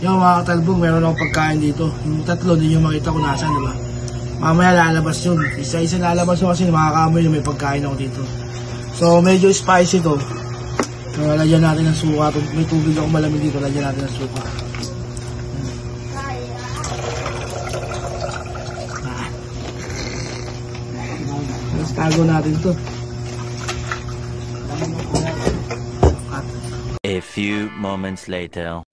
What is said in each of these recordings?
Yung mga katalbog, meron akong pagkain dito. Yung tatlo, din yung makita ko nasa, di ba? Mamaya lalabas yun. Isa-isa lalabas yun kasi makakamoy yung may pagkain ako dito. So, medyo spicy to. So, lagyan natin ng suka. May tubig ako malamig dito, lagyan natin ng suka. Tapos tago natin to. A few moments later.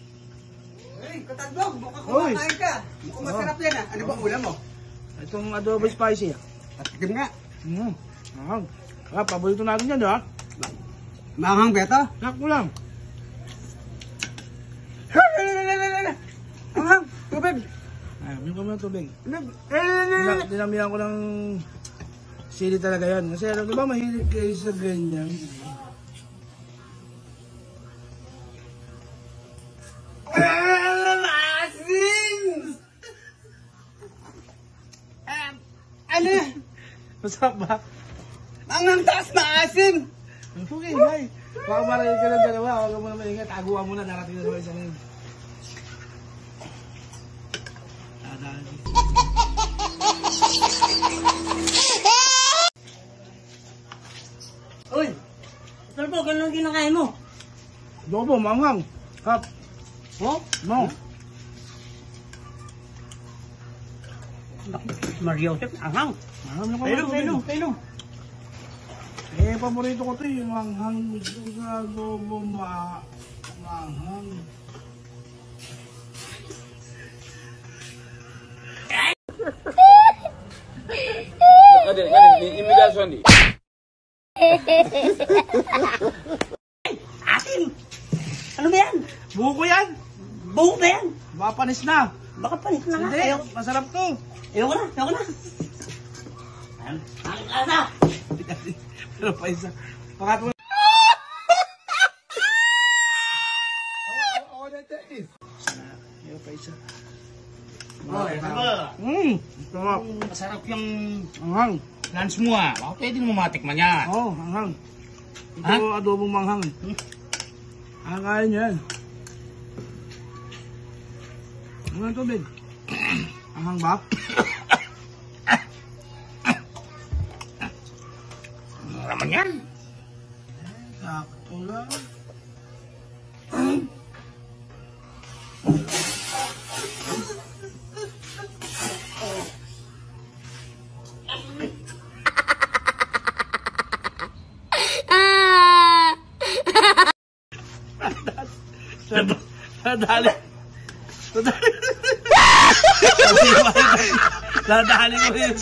Hey, Katalbog, mukhang kumakain ka. Mukhang masarap yan ah. Ano ba ulam mo? Itong adobo spicy. Patikim nga. Mahang. Paborito natin yan, di ba? Maanghang beto? Sakto lang. Anghang, tubig. Ay, may kami ng tubig. Ano? Dinamihan ko ng sili talaga yan. Kasi alam ko ba, mahilig kayo sa ganyan. Ano? Masarap ba? Ang taas maasim! Okay, hay. Baka marinig ka ng dalawa. Huwag mo na maingat. Taguan mo na. Darating na naman isa ngayon. Uy! Katalbog, ano ang kinakain mo? Adobo, manghang. Hap. Oh? No. Mario, anghang. Marami ko Painom. Eh, paborito ko ito yung manghang. Sa adobo, manghang. Asim! Ano ba yan? Buko yan. Buho ba yan? Baka panis na. Baka panis na nga. Hindi, masarap to. Ayoko na. Ang lasa! Pero pa isa. Pangatlo. Oo, natin. Pero pa isa. Oy, Katalbog. Sarap. Masarap yung Anghang. lunch mo ah. Baka pwede mo matikman yan. Oo, anghang. Ito adobong manghang. Ang kaya niya yan. Ano ang tubig? Anghang ba? Ano naman yan? Sakto lang. Nadali. Nadali mo yun.